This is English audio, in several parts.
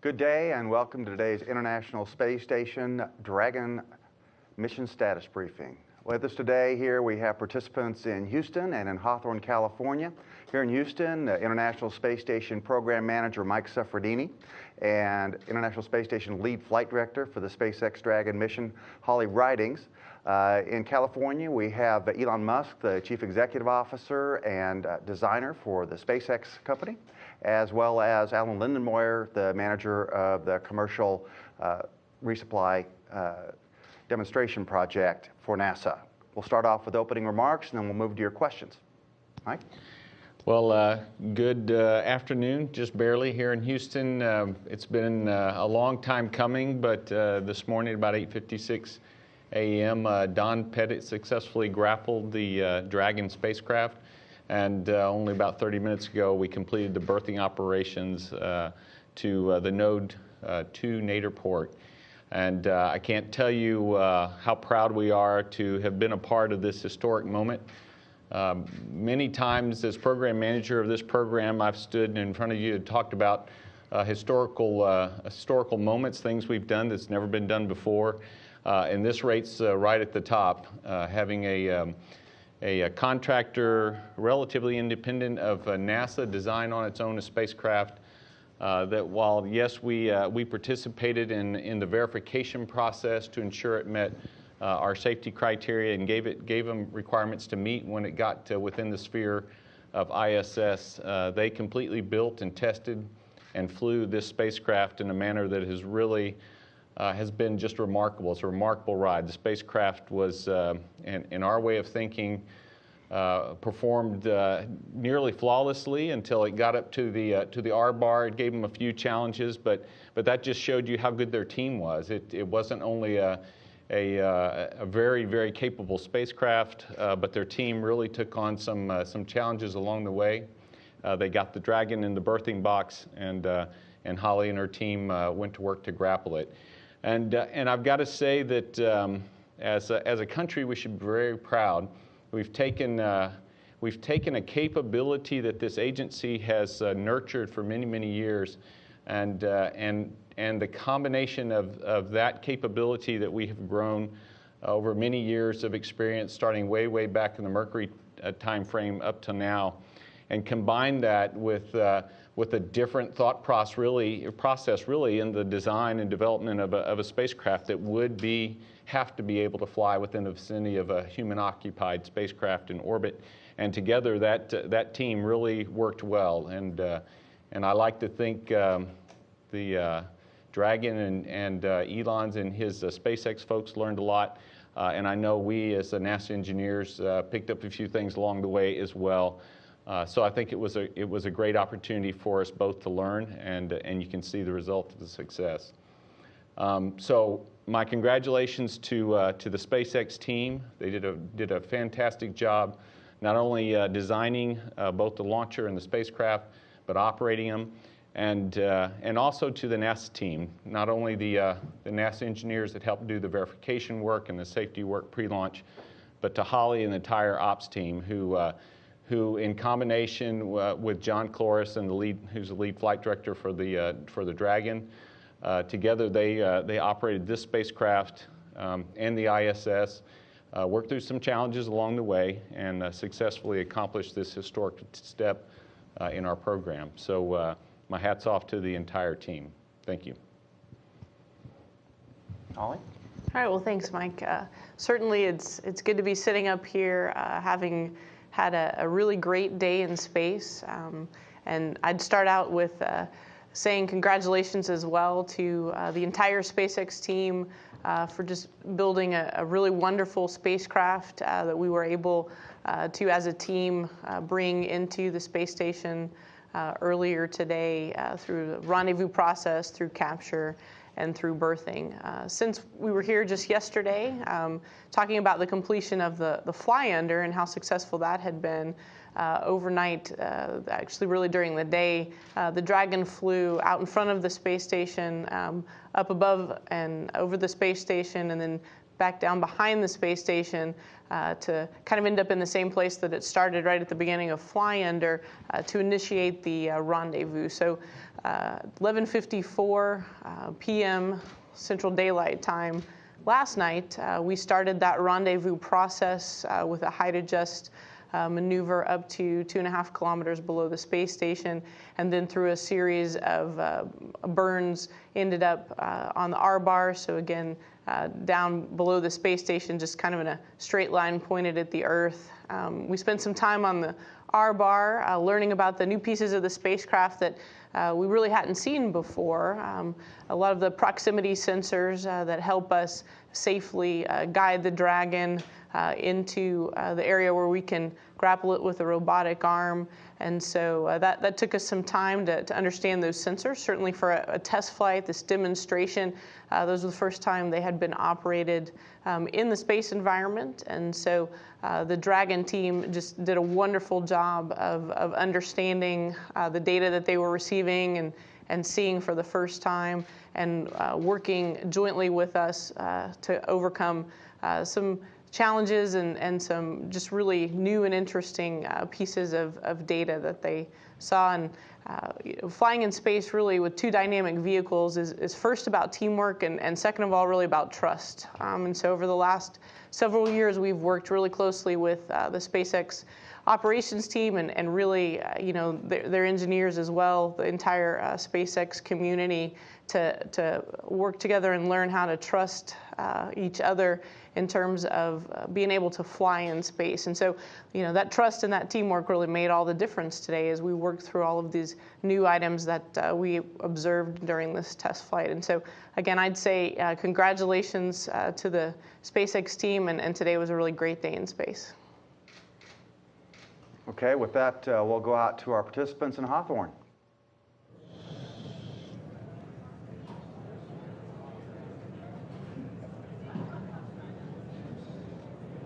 Good day and welcome to today's International Space Station Dragon Mission Status Briefing. With us today here we have participants in Houston and in Hawthorne, California. Here in Houston, International Space Station Program Manager Mike Suffredini and International Space Station Lead Flight Director for the SpaceX Dragon mission, Holly Ridings. In California, we have Elon Musk, the Chief Executive Officer and designer for the SpaceX company, as well as Alan Lindenmoyer, the manager of the commercial resupply demonstration project for NASA. We'll start off with opening remarks and then we'll move to your questions. Mike? Well, good afternoon, just barely here in Houston. It's been a long time coming, but this morning about 8:56 a.m., Don Pettit successfully grappled the Dragon spacecraft. And only about 30 minutes ago, we completed the berthing operations to the Node 2 nadir port. And I can't tell you how proud we are to have been a part of this historic moment. Many times as program manager of this program, I've stood in front of you and talked about historical moments, things we've done that's never been done before. And this rate's right at the top, having a contractor relatively independent of NASA design on its own a spacecraft that while, yes, we participated in the verification process to ensure it met our safety criteria and gave them requirements to meet when it got within the sphere of ISS, they completely built and tested and flew this spacecraft in a manner that has really has been just remarkable. It's a remarkable ride. The spacecraft was, in our way of thinking, performed nearly flawlessly until it got up to the R bar. It gave them a few challenges, but that just showed you how good their team was. It wasn't only a very, very capable spacecraft, but their team really took on some challenges along the way. They got the Dragon in the berthing box, and Holly and her team went to work to grapple it. And I've got to say that as a country, we should be very proud. We've taken a capability that this agency has nurtured for many, many years, and the combination of that capability that we have grown over many years of experience, starting way back in the Mercury time frame up to now, and combine that with a different thought process really in the design and development of a spacecraft that would have to be able to fly within the vicinity of a human-occupied spacecraft in orbit. And together that team really worked well. And I like to think the Dragon and Elon's and his SpaceX folks learned a lot. And I know we as NASA engineers picked up a few things along the way as well. So I think it was a great opportunity for us both to learn, and you can see the result of the success. So my congratulations to the SpaceX team. They did a fantastic job, not only designing both the launcher and the spacecraft, but operating them, and also to the NASA team. Not only the NASA engineers that helped do the verification work and the safety work pre-launch, but to Holly and the entire ops team who in combination with John Cloris and who's the lead flight director for the Dragon, together they operated this spacecraft and the ISS, worked through some challenges along the way, and successfully accomplished this historic step in our program. So my hat's off to the entire team. Thank you. Holly? All right, well, thanks, Mike. Certainly it's good to be sitting up here having had a really great day in space. And I'd start out with saying congratulations as well to the entire SpaceX team for just building a really wonderful spacecraft that we were able to, as a team, bring into the space station earlier today through the rendezvous process, through capture, and through berthing. Since we were here just yesterday, talking about the completion of the fly under and how successful that had been, overnight, actually really during the day, the Dragon flew out in front of the space station, up above and over the space station, and then back down behind the space station to kind of end up in the same place that it started right at the beginning of Fly Under to initiate the rendezvous. So 11:54 p.m. Central Daylight Time last night, we started that rendezvous process with a height adjust maneuver up to 2.5 kilometers below the space station, and then through a series of burns ended up on the R-bar. So again, down below the space station, just kind of in a straight line pointed at the Earth. We spent some time on the R-bar learning about the new pieces of the spacecraft that we really hadn't seen before. A lot of the proximity sensors that help us safely guide the Dragon into the area where we can grapple it with a robotic arm. And so that took us some time to understand those sensors. Certainly for a test flight, this demonstration, those were the first time they had been operated in the space environment. And so the Dragon team just did a wonderful job of understanding the data that they were receiving and seeing for the first time, and working jointly with us to overcome some challenges and some just really new and interesting pieces of data that they saw. And flying in space really with two dynamic vehicles is first about teamwork and second of all really about trust. And so over the last several years we've worked really closely with the SpaceX operations team and really their engineers as well, the entire SpaceX community, to work together and learn how to trust each other in terms of being able to fly in space. And so, that trust and that teamwork really made all the difference today as we worked through all of these new items that we observed during this test flight. And so, again, I'd say congratulations to the SpaceX team, and today was a really great day in space. Okay, with that, we'll go out to our participants in Hawthorne.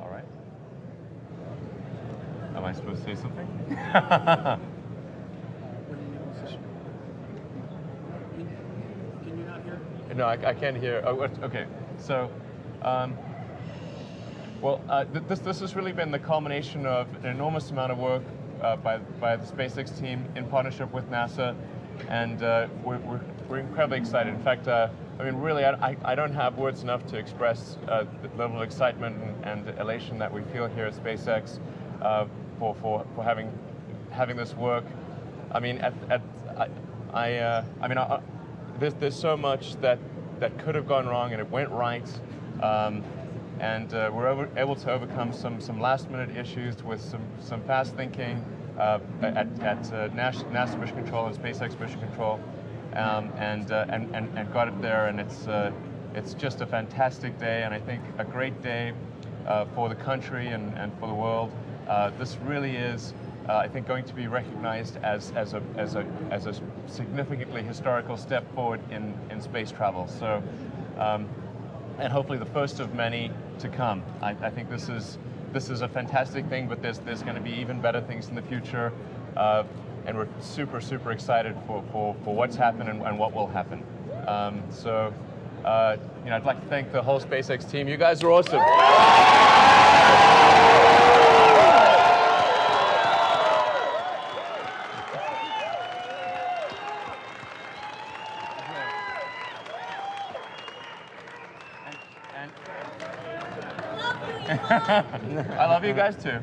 All right. Am I supposed to say something? Can you not hear? No, I can't hear. Oh, okay. So, this has really been the culmination of an enormous amount of work by the SpaceX team in partnership with NASA, and we're incredibly excited. In fact, really, I don't have words enough to express the level of excitement and elation that we feel here at SpaceX for having this work. I mean, there's so much that could have gone wrong, and it went right. And we're able to overcome some last-minute issues with some fast thinking at NASA Mission Control and SpaceX Mission Control, and got it there. And it's just a fantastic day, and I think a great day for the country and for the world. This really is, I think, going to be recognized as a significantly historical step forward in space travel. So. And hopefully the first of many to come. I think this is a fantastic thing, but there's going to be even better things in the future, and we're super excited for what's happened and what will happen. I'd like to thank the whole SpaceX team. You guys are awesome. I love you guys too.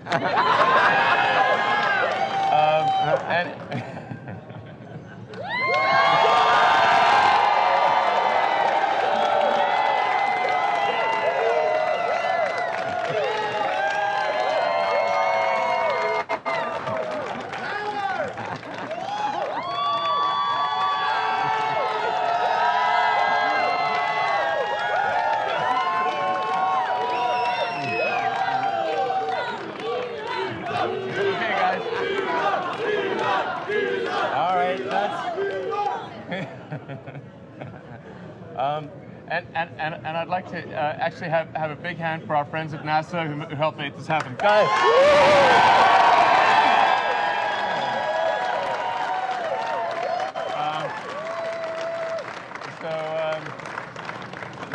And I'd like to actually have a big hand for our friends at NASA who helped make this happen. Guys!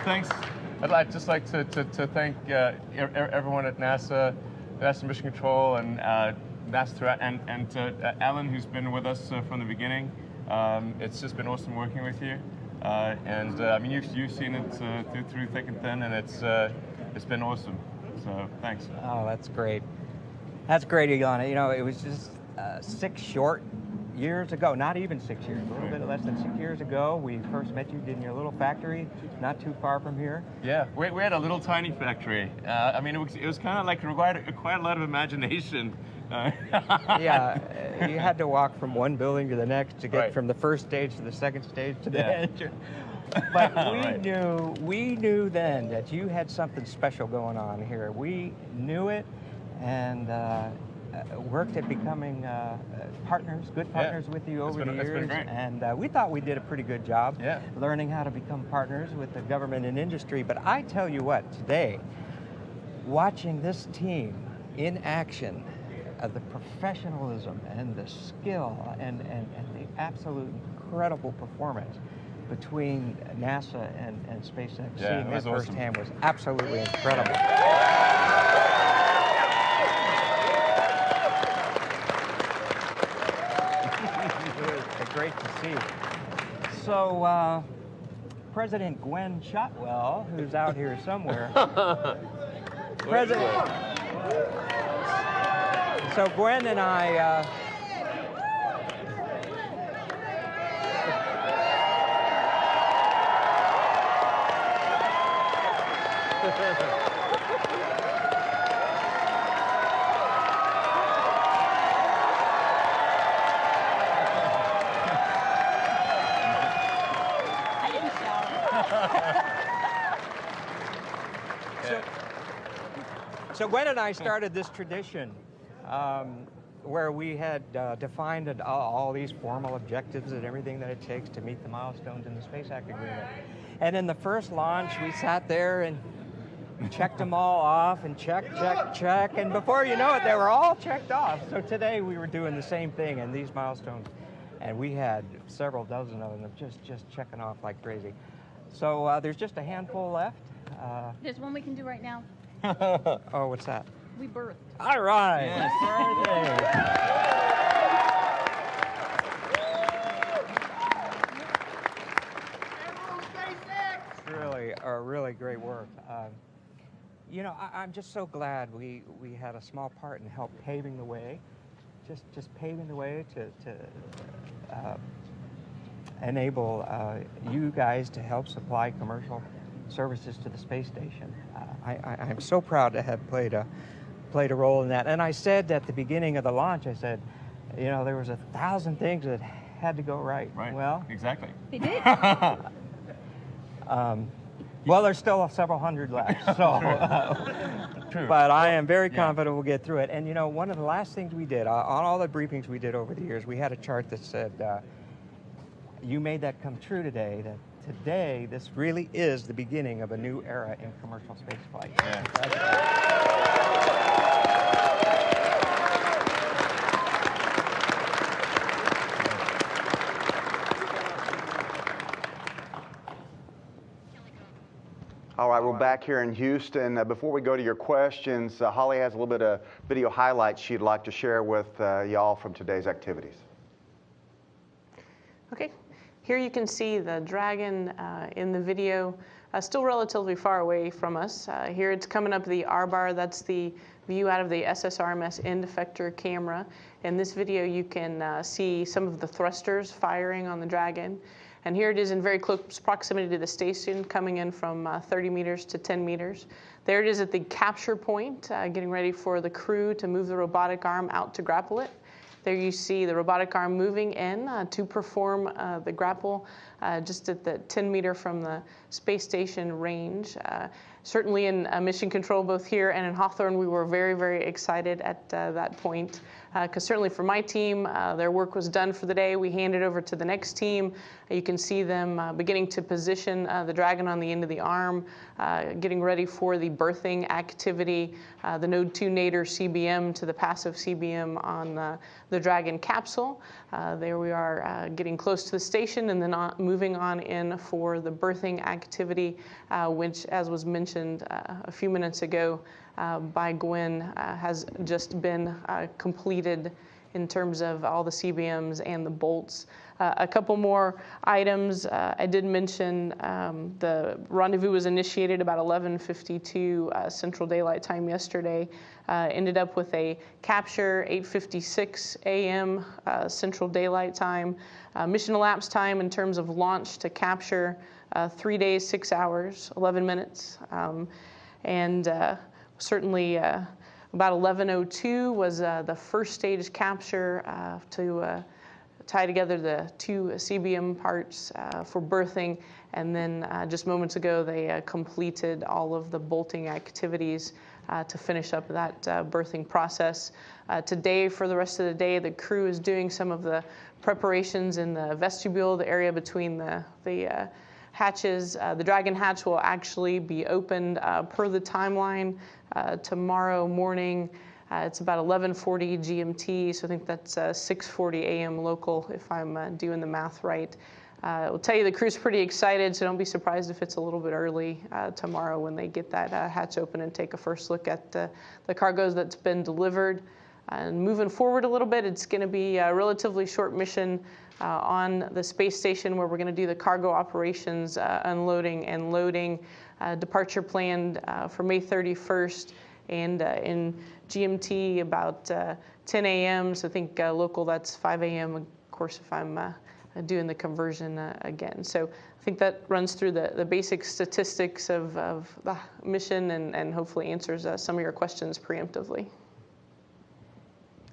Thanks. I'd just like to thank everyone at NASA, NASA Mission Control, and NASA throughout, and Alan, who's been with us from the beginning. It's just been awesome working with you, and I mean you've seen it through thick and thin, and it's been awesome. So thanks. Oh, that's great. That's great, Ilana. You know, it was just 6 short years ago, not even 6 years, a little bit less than 6 years ago, we first met you in your little factory, not too far from here. Yeah, we had a little tiny factory. I mean, it was kind of like required quite a lot of imagination. Yeah, you had to walk from one building to the next to get Right. from the first stage to the second stage to the Yeah. engine. But Right. we knew then that you had something special going on here. We knew it, and worked at becoming partners, good partners with you over the it's been years. great. And we thought we did a pretty good job Yeah. learning how to become partners with the government and industry. But I tell you what, today, watching this team in action, the professionalism and the skill and the absolute incredible performance between NASA and SpaceX, Yeah, seeing it that was awesome. firsthand was absolutely incredible. It was great to see. So, President Gwen Shotwell, who's out here somewhere. President. So Gwen and I. I didn't shower. So Gwen and I started this tradition where we had defined all these formal objectives and everything that it takes to meet the milestones in the Space Act Agreement. And in the first launch, we sat there and checked them all off and check. And before you know it, they were all checked off. So today we were doing the same thing and these milestones. And we had several dozen of them just checking off like crazy. So there's just a handful left. There's one we can do right now. Oh, what's that? We birthed. All right. Really great work. You know, I'm just so glad we had a small part in help paving the way, just paving the way to enable you guys to help supply commercial services to the space station. I'm so proud to have played a role in that. And I said at the beginning of the launch, I said, you know, there was 1,000 things that had to go right. Right. Well, Exactly. They did. well, there's still several hundred left. So, True. but I am very confident we'll get through it. And you know, one of the last things we did on all the briefings we did over the years, we had a chart that said, "You made that come true today." That today, this really is the beginning of a new era in commercial spaceflight. Yeah. All right, we're back here in Houston. Before we go to your questions, Holly has a little bit of video highlights she'd like to share with y'all from today's activities. Okay, here you can see the Dragon in the video, still relatively far away from us. Here it's coming up the R-bar, that's the view out of the SSRMS end effector camera. In this video you can see some of the thrusters firing on the Dragon. And here it is in very close proximity to the station, coming in from 30 meters to 10 meters. There it is at the capture point, getting ready for the crew to move the robotic arm out to grapple it. There you see the robotic arm moving in to perform the grapple just at the 10 meter from the space station range. Certainly in mission control, both here and in Hawthorne, we were very, very excited at that point. because certainly for my team, their work was done for the day. We handed over to the next team. You can see them beginning to position the Dragon on the end of the arm, getting ready for the berthing activity, the Node 2 Nadir CBM to the passive CBM on the Dragon capsule. There we are getting close to the station and then moving on in for the berthing activity, which, as was mentioned a few minutes ago by Gwen, has just been completed in terms of all the CBMs and the bolts. A couple more items. I did mention the rendezvous was initiated about 11:52 Central Daylight Time yesterday. Ended up with a capture 8:56 a.m. Central Daylight Time. Mission elapsed time in terms of launch to capture 3 days, 6 hours, 11 minutes. Certainly about 11:02 was the first stage capture to tie together the 2 CBM parts for berthing, and then just moments ago they completed all of the bolting activities to finish up that berthing process. Today, for the rest of the day, the crew is doing some of the preparations in the vestibule, the area between the hatches. The Dragon hatch will actually be opened per the timeline tomorrow morning. It's about 11:40 GMT, so I think that's 6:40 a.m. local, if I'm doing the math right. I'll tell you the crew's pretty excited, so don't be surprised if it's a little bit early tomorrow when they get that hatch open and take a first look at the cargoes that's been delivered. And moving forward a little bit, it's going to be a relatively short mission on the space station where we're going to do the cargo operations, unloading and loading. Departure planned for May 31st, and in GMT about 10 a.m. So I think local that's 5 a.m. Of course, if I'm doing the conversion again. So I think that runs through the basic statistics of the mission and hopefully answers some of your questions preemptively.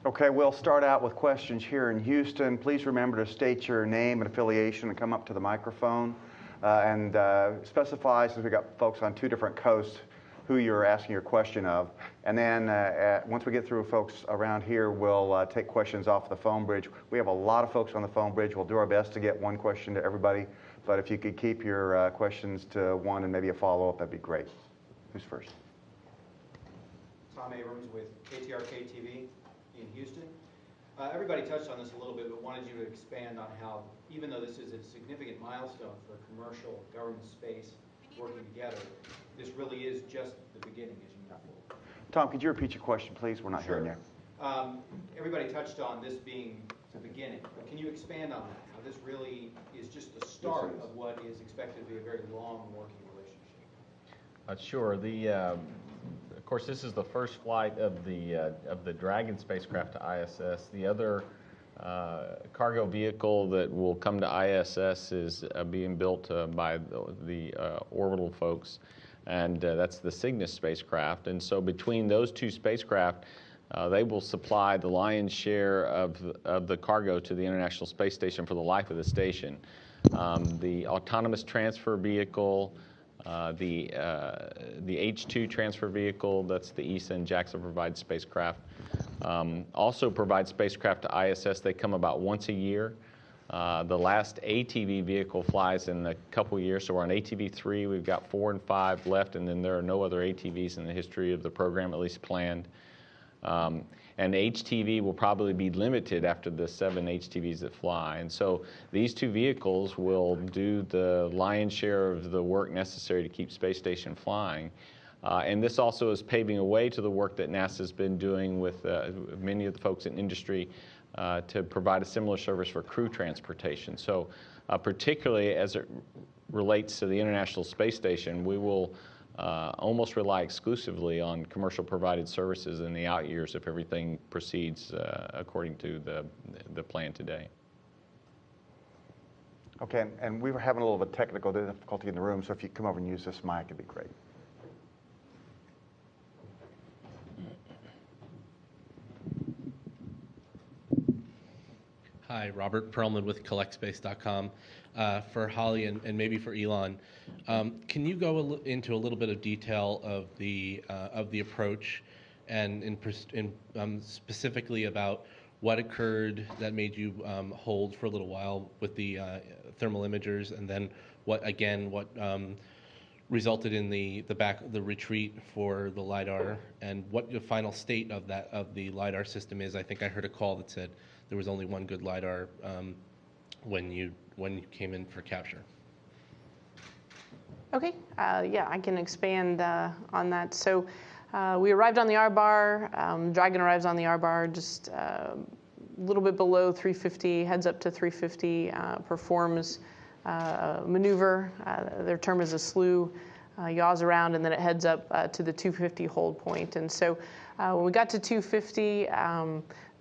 Okay, we'll start out with questions here in Houston. Please remember to state your name and affiliation and come up to the microphone and specify, since we've got folks on 2 different coasts, who you're asking your question of. And then once we get through folks around here, we'll take questions off the phone bridge. We have a lot of folks on the phone bridge. We'll do our best to get one question to everybody, but if you could keep your questions to 1 and maybe a follow-up, that'd be great. Who's first? Tom Abrams with KTRK TV in Houston. Everybody touched on this a little bit, but wanted you to expand on how, even though this is a significant milestone for commercial government space working together, this really is just the beginning as you move forward. Tom, could you repeat your question, please? We're not hearing you. Everybody touched on this being the beginning, but can you expand on that? How this really is just the start of what is expected to be a very long working relationship. Sure. Of course, this is the first flight of the Dragon spacecraft to ISS. The other cargo vehicle that will come to ISS is being built by the orbital folks, and that's the Cygnus spacecraft. And so between those 2 spacecraft, they will supply the lion's share of the cargo to the International Space Station for the life of the station. The autonomous transfer vehicle, the H2 transfer vehicle, that's the ESA and JAXA provide spacecraft, also provide spacecraft to ISS. They come about once a year. The last ATV vehicle flies in a couple years, so we're on ATV 3. We've got 4 and 5 left, and then there are no other ATVs in the history of the program, at least planned. And HTV will probably be limited after the 7 HTVs that fly. And so these 2 vehicles will do the lion's share of the work necessary to keep space station flying. And this also is paving a way to the work that NASA's been doing with many of the folks in industry to provide a similar service for crew transportation. So particularly as it relates to the International Space Station, we will almost rely exclusively on commercial provided services in the out years if everything proceeds according to the plan today. Okay, and we were having a little bit of technical difficulty in the room, so if you come over and use this mic, it'd be great. Hi, Robert Perlman with CollectSpace.com. For Holly and maybe for Elon, can you go into a little bit of detail of the approach, and specifically about what occurred that made you hold for a little while with the thermal imagers, and then what resulted in the retreat for the LiDAR, and what the final state of the LiDAR system is. I think I heard a call that said there was only one good LiDAR when you came in for capture. Okay, yeah, I can expand on that. So we arrived on the R-bar. Dragon arrives on the R-bar just a little bit below 350, heads up to 350, performs maneuver. Their term is a slew, yaws around, and then it heads up to the 250 hold point. And so when we got to 250,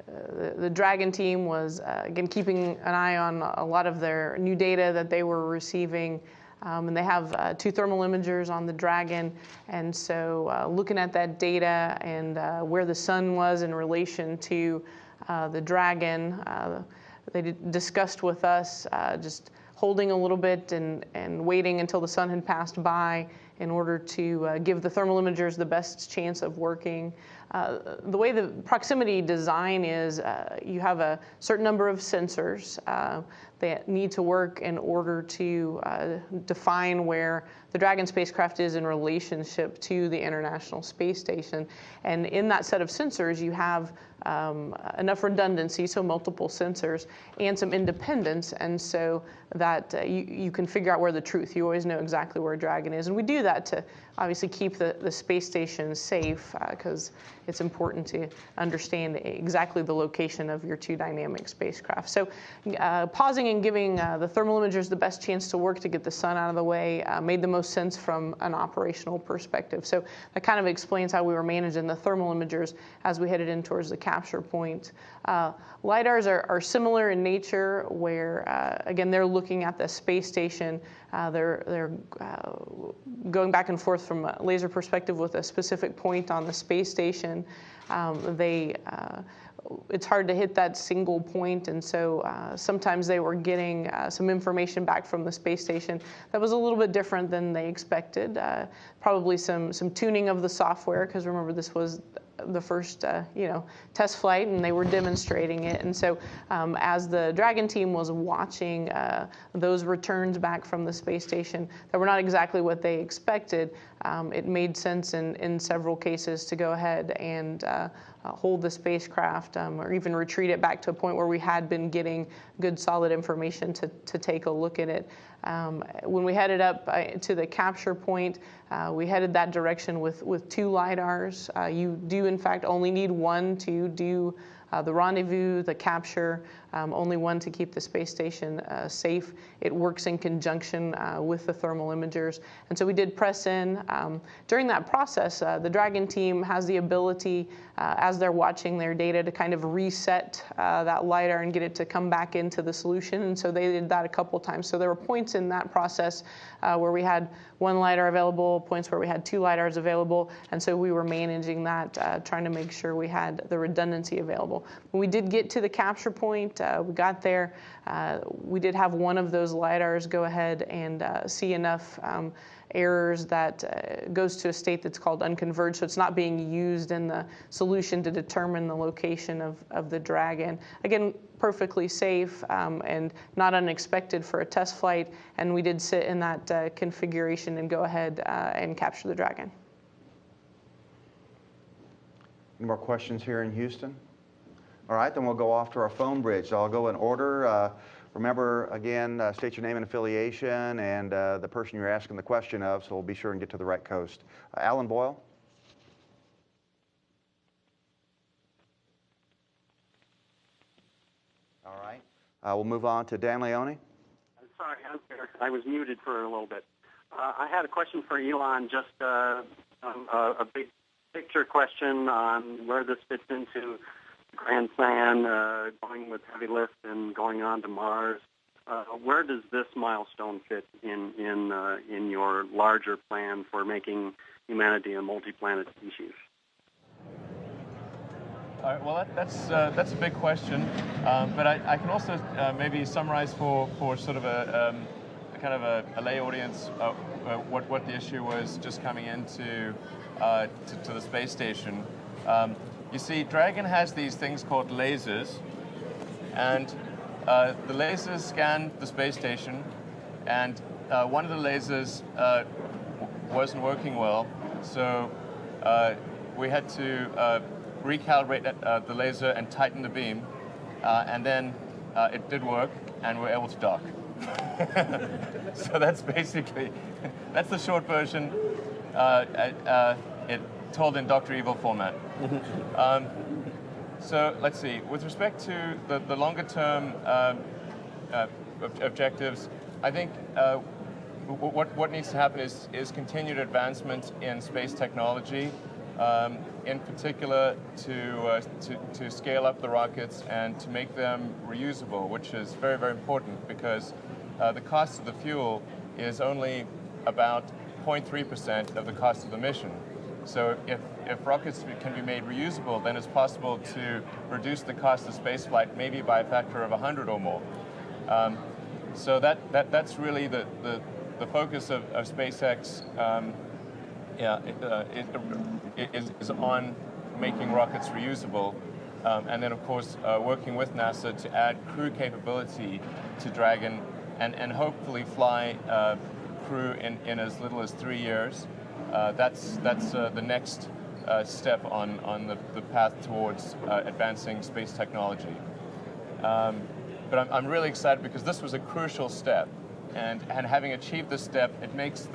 the Dragon team was, again, keeping an eye on a lot of their new data that they were receiving. And they have 2 thermal imagers on the Dragon. And so looking at that data and where the sun was in relation to the Dragon, they discussed with us just holding a little bit and waiting until the sun had passed by in order to give the thermal imagers the best chance of working. The way the proximity design is, you have a certain number of sensors that need to work in order to define where the Dragon spacecraft is in relationship to the International Space Station. And in that set of sensors, you have enough redundancy, so multiple sensors, and some independence, and so that you can figure out where the truth. You always know exactly where Dragon is. And we do that to obviously keep the space station safe, because it's important to understand exactly the location of your 2 dynamic spacecraft. So pausing and giving the thermal imagers the best chance to work to get the sun out of the way made the most sense from an operational perspective. So that kind of explains how we were managing the thermal imagers as we headed in towards the capture point. LiDARs are similar in nature, where again, they're looking at the space station. They're going back and forth from a laser perspective with a specific point on the space station. It's hard to hit that single point, and so sometimes they were getting some information back from the space station that was a little bit different than they expected. Probably some tuning of the software, because remember, this was the first test flight, and they were demonstrating it. And so as the Dragon team was watching those returns back from the space station that were not exactly what they expected, it made sense in several cases to go ahead and hold the spacecraft, or even retreat it back to a point where we had been getting good solid information to take a look at it. When we headed up to the capture point, we headed that direction with 2 LiDARs. You do, in fact, only need 1 to do the rendezvous, the capture, only 1 to keep the space station safe. It works in conjunction with the thermal imagers. And so we did press in. During that process, the Dragon team has the ability, as they're watching their data, to kind of reset that LiDAR and get it to come back into the solution. And so they did that a couple times. So there were points in that process where we had 1 LiDAR available, points where we had 2 LiDARs available. And so we were managing that, trying to make sure we had the redundancy available. When we did get to the capture point, we got there. We did have 1 of those LiDARs go ahead and see enough errors that goes to a state that's called unconverged, so it's not being used in the solution to determine the location of the Dragon. Again, perfectly safe and not unexpected for a test flight, and we did sit in that configuration and go ahead and capture the Dragon. Any more questions here in Houston? All right, then we'll go off to our phone bridge. So I'll go in order. Remember, again, state your name and affiliation and the person you're asking the question of, so we'll be sure and get to the right coast. Alan Boyle. All right. We'll move on to Dan Leone. Sorry, I'm here. I was muted for a little bit. I had a question for Elon, just a big picture question on where this fits into grand plan, going with heavy lift and going on to Mars. Where does this milestone fit in your larger plan for making humanity a multi-planet species? Well, that's a big question, but I can also maybe summarize for sort of a kind of a lay audience what the issue was just coming into to the space station. You see, Dragon has these things called lasers, And the lasers scanned the space station, and one of the lasers wasn't working well, so we had to recalibrate the laser and tighten the beam, and then it did work, and we're able to dock. So that's basically, that's the short version, it told in Dr. Evil format. So let's see, with respect to the longer term objectives, I think what needs to happen is continued advancement in space technology, in particular to scale up the rockets and to make them reusable, which is very, very important because the cost of the fuel is only about 0.3% of the cost of the mission. So if rockets can be made reusable, then it's possible to reduce the cost of spaceflight maybe by a factor of 100 or more. So that's really the focus of SpaceX is on making rockets reusable, and then of course working with NASA to add crew capability to Dragon and hopefully fly crew in as little as 3 years. That's the next step on the path towards advancing space technology. But I'm really excited because this was a crucial step, and having achieved this step, it makes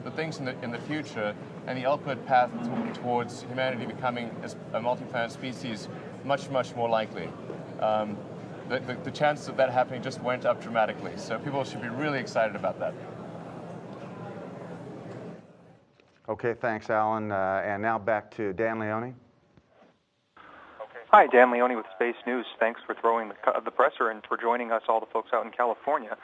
the things in the future and the ultimate path towards humanity becoming a multi-planet species much more likely. The chances of that happening just went up dramatically, so people should be really excited about that. Okay, thanks, Alan. And now back to Dan Leone. Hi, Dan Leone with Space News. Thanks for throwing the presser and for joining us, all the folks out in California.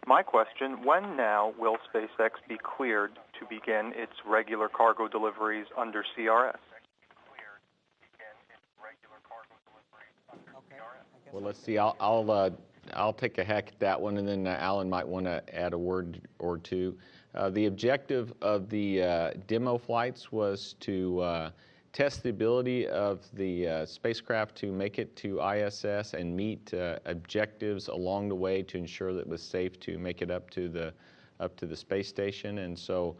My question, when now will SpaceX be cleared to begin its regular cargo deliveries under CRS? Well, let's see. I'll take a hack at that one, and then Alan might want to add a word or two. The objective of the demo flights was to test the ability of the spacecraft to make it to ISS and meet objectives along the way to ensure that it was safe to make it up to the space station. And so,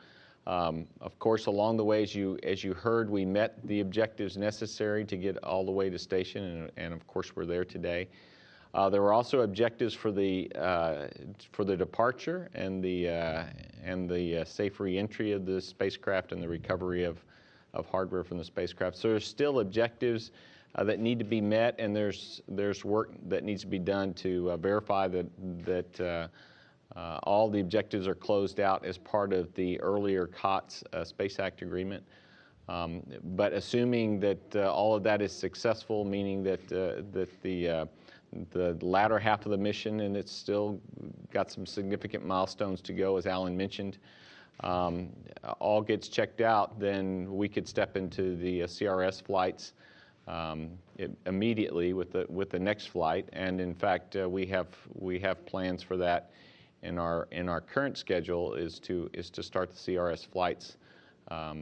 of course, along the way, as you heard, we met the objectives necessary to get all the way to station, and of course, we're there today. There were also objectives for the departure and the safe re-entry of the spacecraft and the recovery of hardware from the spacecraft. So there's still objectives that need to be met, and there's work that needs to be done to verify that all the objectives are closed out as part of the earlier COTS Space Act agreement. But assuming that all of that is successful, meaning that the latter half of the mission, and it's still got some significant milestones to go, as Alan mentioned, all gets checked out, then we could step into the CRS flights immediately with the next flight. And in fact, we have plans for that. In our current schedule is to start the CRS flights. I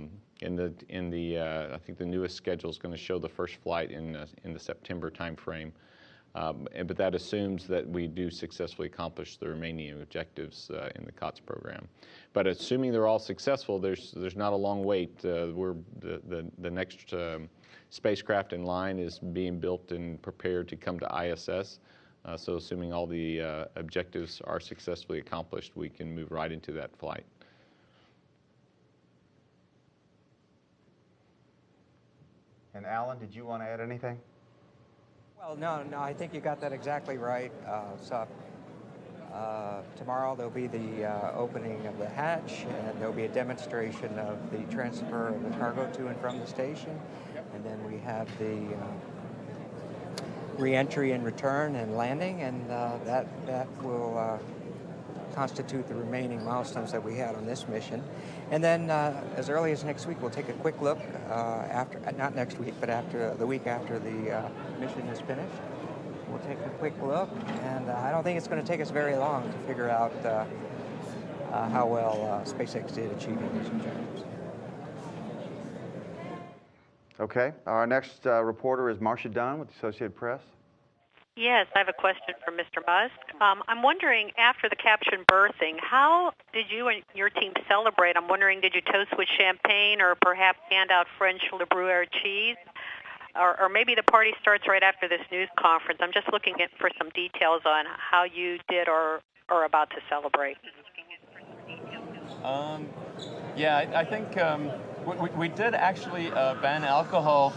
think the newest schedule is going to show the first flight in the September timeframe. But that assumes that we do successfully accomplish the remaining objectives in the COTS program. But assuming they're all successful, there's not a long wait. The next spacecraft in line is being built and prepared to come to ISS. So assuming all the objectives are successfully accomplished, we can move right into that flight. And Alan, did you want to add anything? Well, no, I think you got that exactly right. Tomorrow there'll be the opening of the hatch, and there'll be a demonstration of the transfer of the cargo to and from the station. And then we have the re-entry and return and landing, and that will constitute the remaining milestones that we had on this mission. And then as early as next week, we'll take a quick look not next week, but the week after the mission is finished. We'll take a quick look, and I don't think it's going to take us very long to figure out how well SpaceX did achieving these objectives. Okay. Our next reporter is Marcia Dunn with the Associated Press. Yes, I have a question for Mr. Musk. I'm wondering, after the caption berthing, how did you and your team celebrate? I'm wondering, did you toast with champagne or perhaps hand out French Le Gruyere cheese? Or maybe the party starts right after this news conference. I'm just looking for some details on how you did or are about to celebrate. Yeah, I think we did actually ban alcohol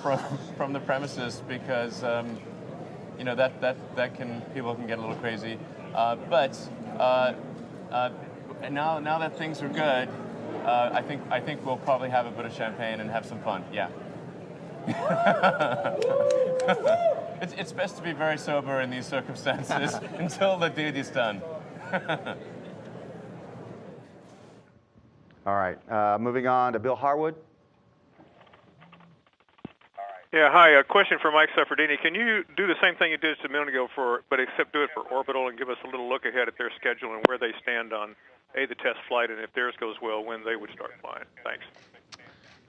from the premises because you know that people can get a little crazy. But now that things are good, I think we'll probably have a bit of champagne and have some fun. Yeah. It's best to be very sober in these circumstances until the deed is done. All right, moving on to Bill Harwood. Yeah, hi. A question for Mike Sefferdini. Can you do the same thing you did just a minute ago, but except do it for Orbital and give us a little look ahead at their schedule and where they stand on the test flight, and if theirs goes well, when they would start flying? Thanks.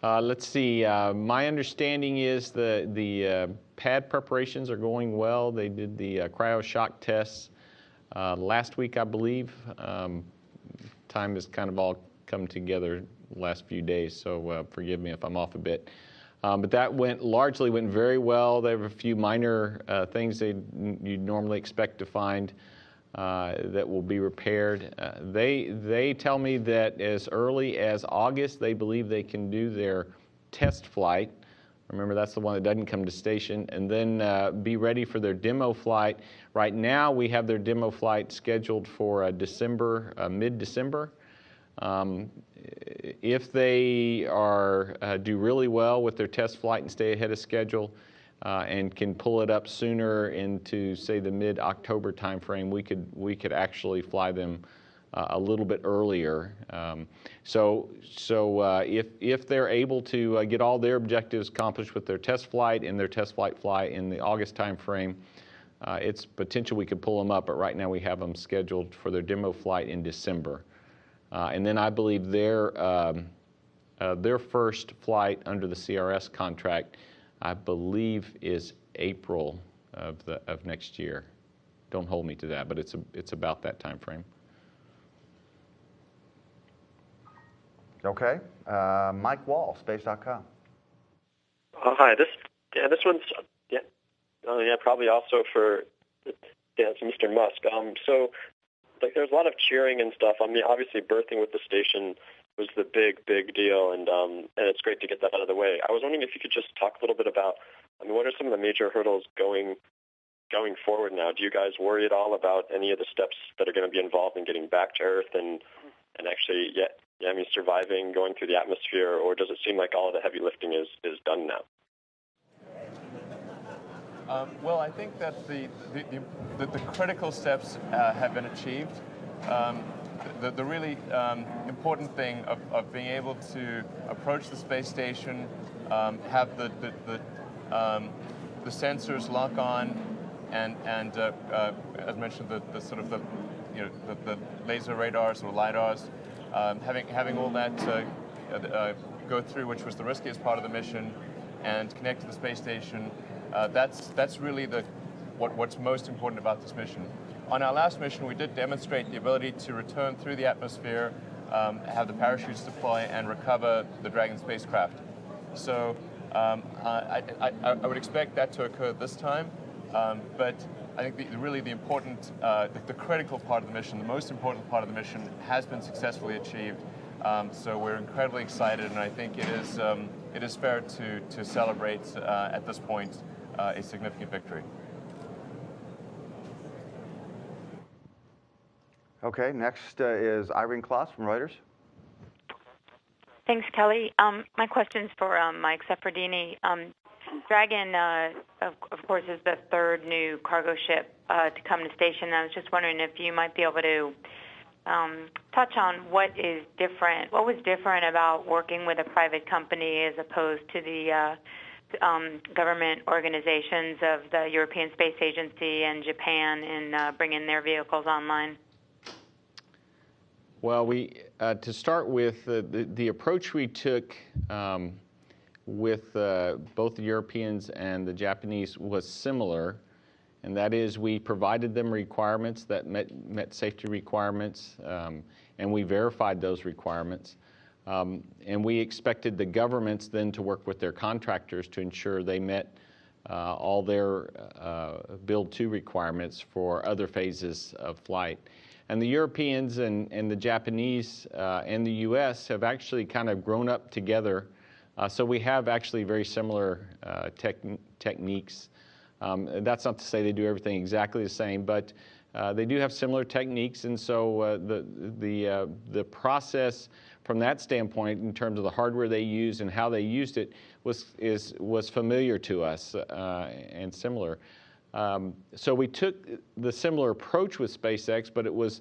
Let's see. My understanding is the pad preparations are going well. They did the cryo-shock tests last week, I believe. Time has kind of all come together the last few days, so forgive me if I'm off a bit. But that largely went very well. There were a few minor things you'd normally expect to find that will be repaired. They tell me that as early as August, they believe they can do their test flight. Remember, that's the one that doesn't come to station, and then be ready for their demo flight. Right now, we have their demo flight scheduled for December, mid-December. If they do really well with their test flight and stay ahead of schedule and can pull it up sooner into, say, the mid-October timeframe, we could actually fly them a little bit earlier. So if they're able to get all their objectives accomplished with their test flight and their test flight fly in the August timeframe, it's potential we could pull them up. But right now we have them scheduled for their demo flight in December. And then I believe their first flight under the CRS contract, I believe, is April of next year. Don't hold me to that, but it's about that time frame. Okay, Mike Wall, Space.com. Hi, this one's probably also for it's Mr. Musk. So. Like, there's a lot of cheering and stuff. I mean, obviously, berthing with the station was the big deal, and it's great to get that out of the way. I was wondering if you could just talk a little bit about, I mean, what are some of the major hurdles going forward now? Do you guys worry at all about any of the steps that are going to be involved in getting back to Earth and actually, surviving, going through the atmosphere, or does it seem like all of the heavy lifting is done now? Well, I think that the critical steps have been achieved. The really important thing of being able to approach the space station, have the sensors lock on, and as mentioned, the laser radars or lidars, having all that go through, which was the riskiest part of the mission, and connect to the space station. That's really what's most important about this mission. On our last mission, we did demonstrate the ability to return through the atmosphere, have the parachutes deploy, and recover the Dragon spacecraft. So I would expect that to occur this time, but I think the important, the critical part of the mission, the most important part of the mission, has been successfully achieved. So we're incredibly excited, and I think it is fair to celebrate at this point a significant victory. Okay, next is Irene Kloss from Reuters. Thanks, Kelly. My question's for Mike Sefferdini. Dragon, of course, is the third new cargo ship to come to station. I was just wondering if you might be able to touch on what was different about working with a private company as opposed to the government organizations of the European Space Agency and Japan in bringing their vehicles online. Well, to start with, the approach we took with both the Europeans and the Japanese was similar, and that is we provided them requirements that met safety requirements, and we verified those requirements. And we expected the governments then to work with their contractors to ensure they met all their Build 2 requirements for other phases of flight. And the Europeans and the Japanese and the US have actually kind of grown up together. So we have actually very similar techniques. That's not to say they do everything exactly the same, but they do have similar techniques. And so the process from that standpoint, in terms of the hardware they used and how they used it, was familiar to us and similar. So we took the similar approach with SpaceX, but it was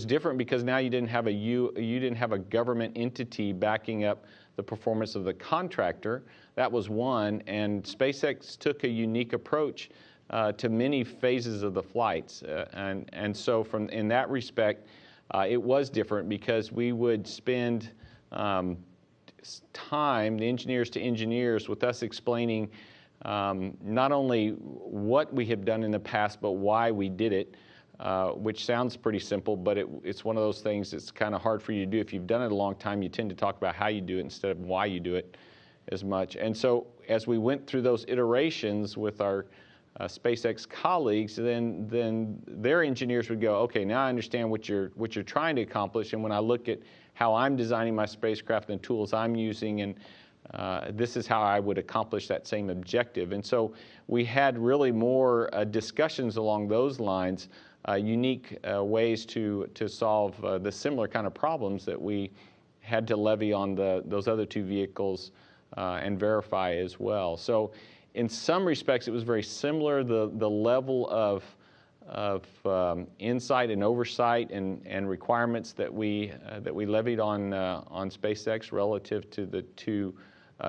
different because now you didn't have a government entity backing up the performance of the contractor. That was one, and SpaceX took a unique approach to many phases of the flights, and so in that respect, it was different because we would spend time, the engineers to engineers, with us explaining not only what we have done in the past, but why we did it, which sounds pretty simple, but it's one of those things that's kind of hard for you to do. If you've done it a long time, you tend to talk about how you do it instead of why you do it as much. And so as we went through those iterations with our SpaceX colleagues, then their engineers would go, okay, now I understand what you're trying to accomplish, and when I look at how I'm designing my spacecraft and the tools I'm using, and this is how I would accomplish that same objective. And so we had really more discussions along those lines, unique ways to solve the similar kind of problems that we had to levy on those other two vehicles and verify as well. So in some respects, it was very similar. The level of insight and oversight and requirements that we levied on SpaceX relative to the two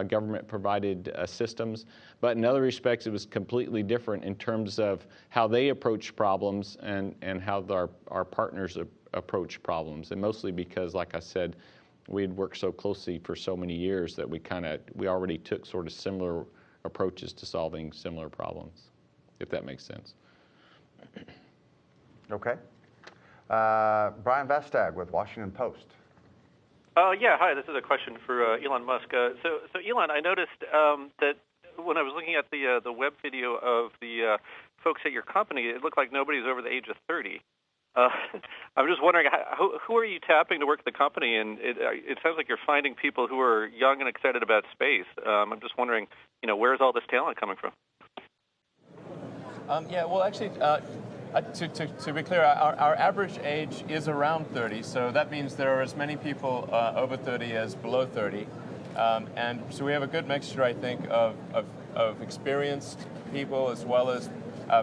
government-provided systems. But in other respects, it was completely different in terms of how they approach problems and how our partners approach problems. And mostly because, like I said, we had worked so closely for so many years that we already took sort of similar approaches to solving similar problems, if that makes sense. Okay. Brian Vastag with Washington Post. Yeah, hi, this is a question for Elon Musk. So Elon, I noticed that when I was looking at the web video of the folks at your company, it looked like nobody's over the age of 30. I'm just wondering, who are you tapping to work at the company? And it sounds like you're finding people who are young and excited about space. I'm just wondering, where's all this talent coming from? Yeah, well, actually, to be clear, our average age is around 30, so that means there are as many people over 30 as below 30. And so we have a good mixture, I think, of experienced people as well as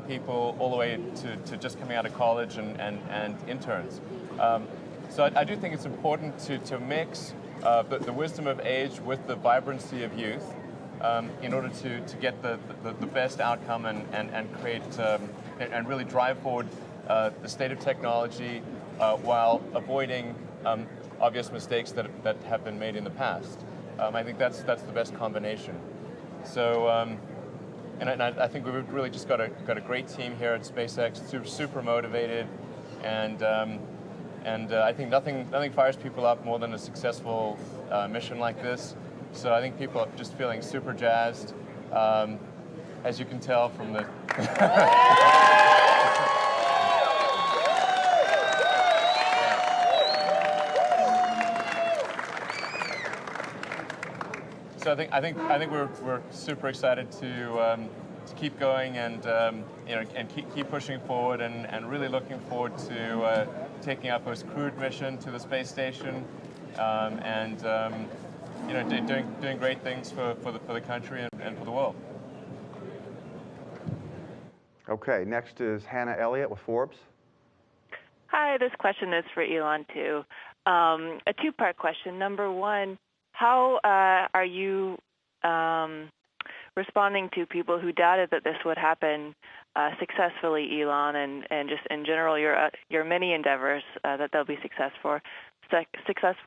people all the way to just coming out of college and interns. So I do think it's important to mix the wisdom of age with the vibrancy of youth in order to get the best outcome and create and really drive forward the state of technology while avoiding obvious mistakes that have been made in the past. I think that's the best combination. So. And I think we've really just got a great team here at SpaceX, super motivated, and I think nothing fires people up more than a successful mission like this. So I think people are just feeling super jazzed, as you can tell from the. So I think we're super excited to keep going and keep pushing forward and really looking forward to taking our first crewed mission to the space station and doing great things for the country and for the world. Okay, next is Hannah Elliott with Forbes. Hi, this question is for Elon too. A two-part question. Number one, how are you responding to people who doubted that this would happen successfully, Elon, and just in general your many endeavors that they'll be successful?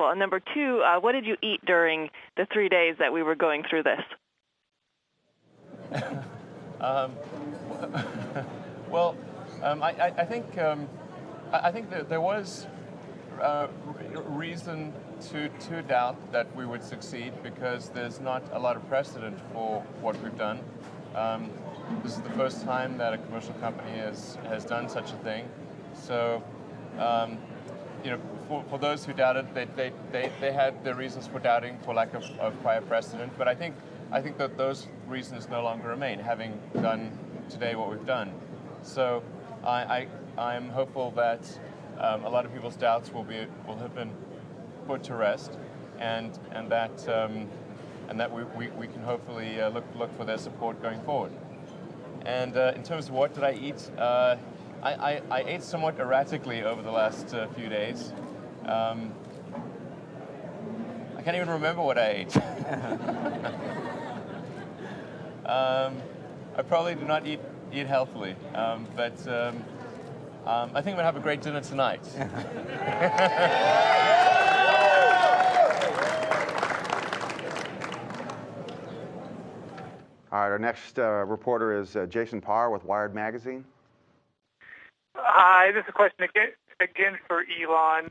And number two, what did you eat during the 3 days that we were going through this? Well, I think that there was reason to doubt that we would succeed because there's not a lot of precedent for what we've done. This is the first time that a commercial company has done such a thing. So, for those who doubted, they had their reasons for doubting for lack of prior precedent. But I think that those reasons no longer remain, having done today what we've done. So I'm hopeful that a lot of people's doubts will have been put to rest, and that we can hopefully look for their support going forward. And in terms of what did I eat, I ate somewhat erratically over the last few days. I can't even remember what I ate. I probably do not eat healthily, but I think I'm going to have a great dinner tonight. All right, our next reporter is Jason Parr with Wired Magazine. Hi, this is a question again for Elon.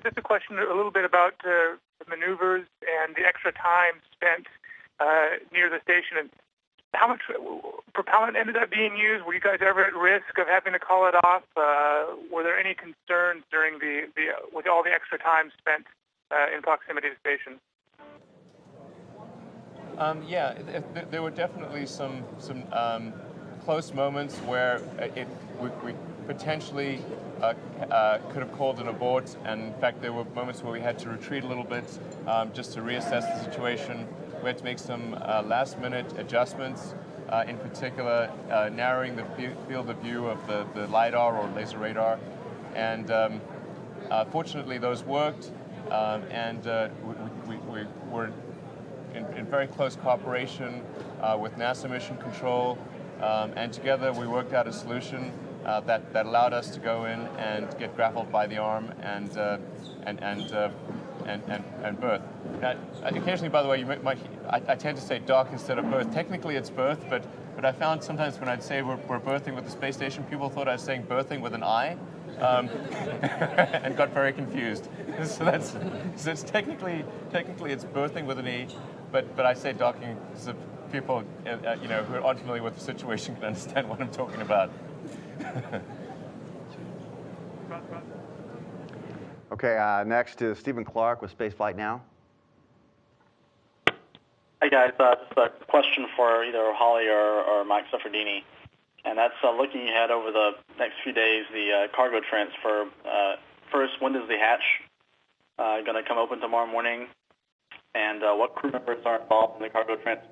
Just a question a little bit about the maneuvers and the extra time spent near the station, and how much propellant ended up being used. Were you guys ever at risk of having to call it off? Were there any concerns during with all the extra time spent in proximity to the station? Yeah, there were definitely some close moments where we potentially could have called an abort, and in fact there were moments where we had to retreat a little bit just to reassess the situation. We had to make some last-minute adjustments, in particular narrowing the field of view of the LiDAR or laser radar, and fortunately those worked, and we were in very close cooperation with NASA Mission Control, and together we worked out a solution that allowed us to go in and get grappled by the arm and birth. Now, occasionally, by the way, I tend to say dock instead of birth. Technically, it's birth, but I found sometimes when I'd say we're birthing with the space station, people thought I was saying birthing with an I, and got very confused. So it's technically it's birthing with an E, but I say docking so people who are unfamiliar with the situation can understand what I'm talking about. Okay, next is Stephen Clark with Spaceflight Now. Hey guys, just a question for either Holly or Mike Sefferdini, and that's looking ahead over the next few days, the cargo transfer. First, when does the hatch going to come open tomorrow morning, and what crew members are involved in the cargo transfer?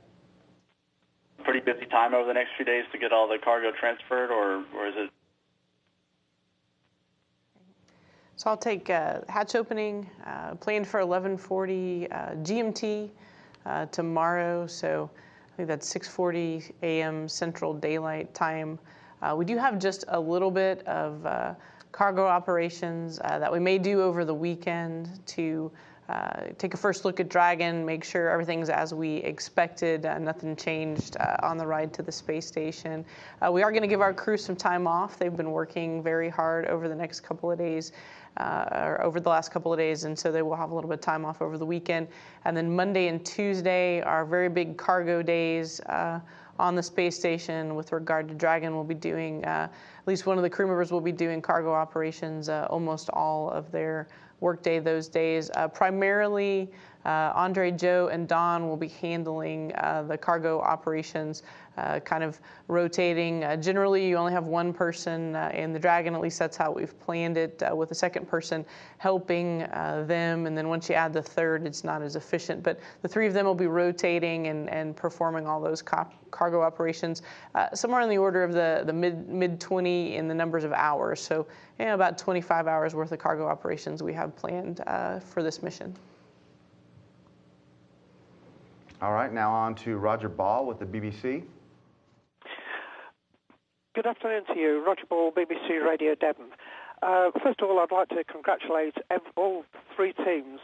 Pretty busy time over the next few days to get all the cargo transferred, or is it? So I'll take hatch opening, planned for 11:40 GMT tomorrow. So I think that's 6:40 a.m. Central Daylight Time. We do have just a little bit of cargo operations that we may do over the weekend to take a first look at Dragon, make sure everything's as we expected, nothing changed on the ride to the space station. We are going to give our crew some time off. They've been working very hard over the next couple of days, or over the last couple of days, and so they will have a little bit of time off over the weekend. And then Monday and Tuesday are very big cargo days on the space station with regard to Dragon. We'll be doing, at least one of the crew members will be doing cargo operations almost all of their workday those days. Primarily, Andre, Joe, and Don will be handling the cargo operations, kind of rotating. Generally, you only have one person in the Dragon, at least that's how we've planned it, with a second person helping them, and then once you add the third, it's not as efficient. But the three of them will be rotating and performing all those cargo operations, somewhere in the order of the mid-20 in the numbers of hours. So about 25 hours worth of cargo operations we have planned for this mission. All right, now on to Roger Ball with the BBC. Good afternoon to you, Roger Ball, BBC Radio Devon. First of all, I'd like to congratulate all three teams,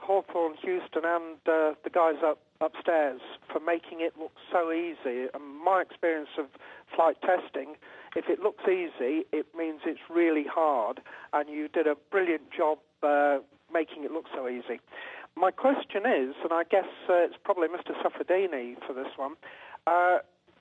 Hawthorne, Houston, and the guys upstairs, for making it look so easy. And my experience of flight testing If it looks easy, it means it's really hard, and you did a brilliant job making it look so easy. My question is, and I guess it's probably Mr. Safradini for this one,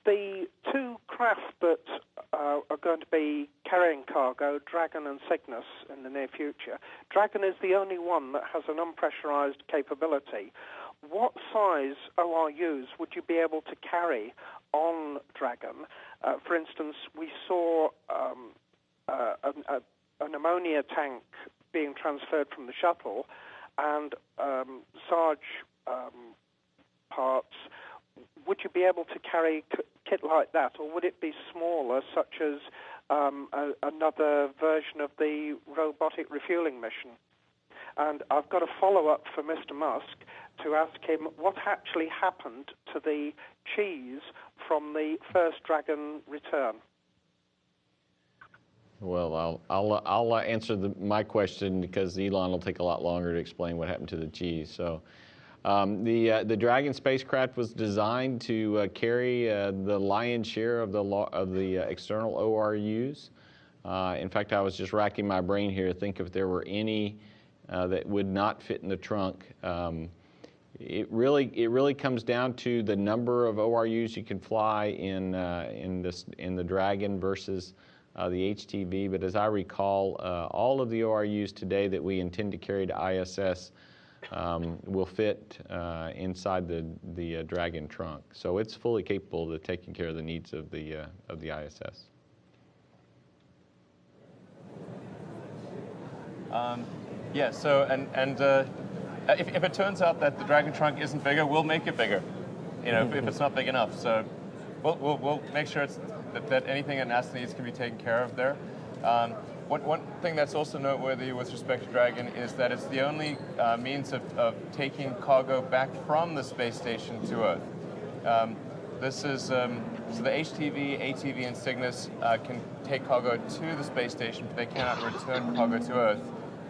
the two craft that are going to be carrying cargo, Dragon and Cygnus, in the near future, Dragon is the only one that has an unpressurized capability. What size ORUs would you be able to carry on Dragon? For instance, we saw an ammonia tank being transferred from the shuttle, and Sarge parts. Would you be able to carry kit like that, or would it be smaller, such as another version of the robotic refueling mission? And I've got a follow-up for Mr. Musk to ask him what actually happened to the cheese from the first Dragon return. Well, I'll answer my question, because Elon will take a lot longer to explain what happened to the cheese. So the Dragon spacecraft was designed to carry the lion's share of the external ORUs. In fact, I was just racking my brain here to think if there were any that would not fit in the trunk. It really comes down to the number of ORUs you can fly in the Dragon versus the HTV. But as I recall, all of the ORUs today that we intend to carry to ISS will fit inside the Dragon trunk. So it's fully capable of taking care of the needs of the ISS. Yeah, so, if it turns out that the Dragon trunk isn't bigger, we'll make it bigger, if it's not big enough. So we'll make sure that anything that NASA needs can be taken care of there. One thing that's also noteworthy with respect to Dragon is that it's the only means of taking cargo back from the space station to Earth. This is, so the HTV, ATV, and Cygnus can take cargo to the space station, but they cannot return cargo to Earth.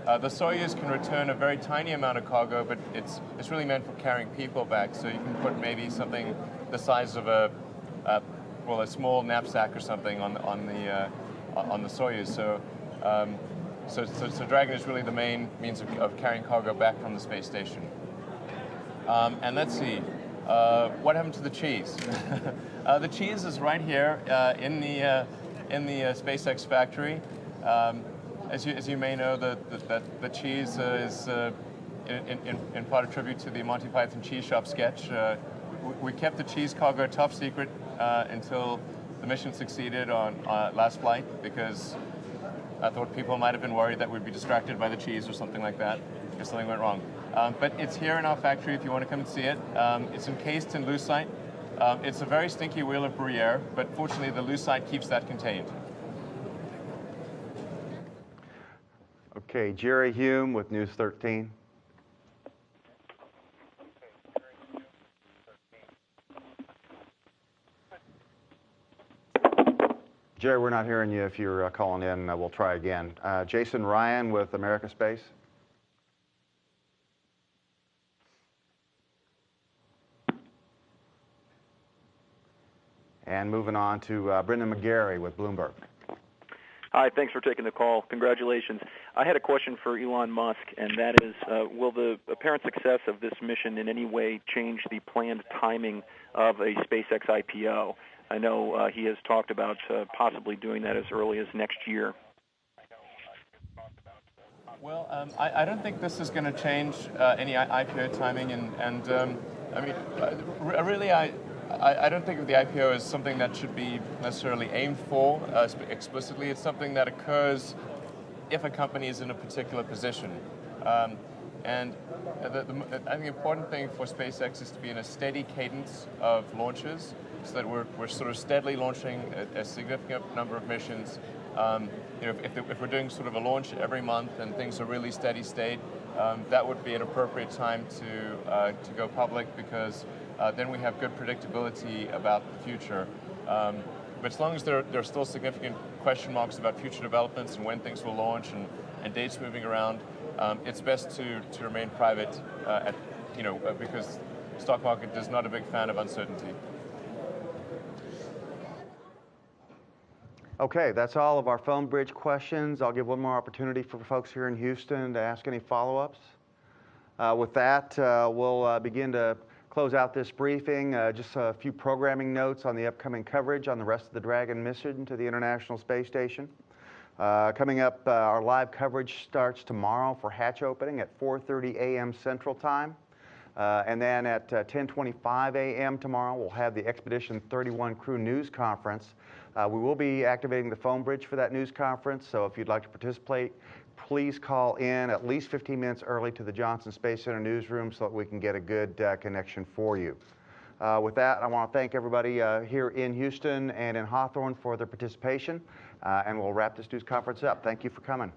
The Soyuz can return a very tiny amount of cargo, but it's really meant for carrying people back. So you can put maybe something the size of a small knapsack or something on the Soyuz. So Dragon is really the main means of carrying cargo back from the space station. And let's see, what happened to the cheese? The cheese is right here in the SpaceX factory. As you may know, the cheese is in part a tribute to the Monty Python Cheese Shop sketch. We kept the cheese cargo top secret until the mission succeeded on last flight, because I thought people might have been worried that we'd be distracted by the cheese or something like that if something went wrong. But it's here in our factory if you want to come and see it. It's encased in lucite. It's a very stinky wheel of Gruyere, but fortunately the lucite keeps that contained. Okay, Jerry Hume with News 13. Jerry, we're not hearing you. If you're calling in, we'll try again. Jason Ryan with America Space. And moving on to Brendan McGarry with Bloomberg. Hi, thanks for taking the call. Congratulations. I had a question for Elon Musk, and that is, will the apparent success of this mission in any way change the planned timing of a SpaceX IPO? I know he has talked about possibly doing that as early as next year. Well, I don't think this is going to change any IPO timing, and I mean, really, I don't think of the IPO as something that should be necessarily aimed for explicitly. It's something that occurs if a company is in a particular position. And I think the important thing for SpaceX is to be in a steady cadence of launches, so that we're sort of steadily launching a significant number of missions. If we're doing sort of a launch every month and things are really steady state, that would be an appropriate time to go public, because then we have good predictability about the future. But as long as there are still significant question marks about future developments and when things will launch and dates moving around, it's best to remain private, because the stock market is not a big fan of uncertainty. Okay, that's all of our phone bridge questions. I'll give one more opportunity for folks here in Houston to ask any follow-ups. With that, we'll begin to close out this briefing. Just a few programming notes on the upcoming coverage on the rest of the Dragon mission to the International Space Station. Coming up, our live coverage starts tomorrow for hatch opening at 4:30 a.m. Central Time. And then at 10:25 a.m. tomorrow, we'll have the Expedition 31 Crew News Conference. We will be activating the phone bridge for that news conference, so if you'd like to participate, please call in at least 15 minutes early to the Johnson Space Center newsroom so that we can get a good connection for you. With that, I want to thank everybody here in Houston and in Hawthorne for their participation, and we'll wrap this news conference up. Thank you for coming.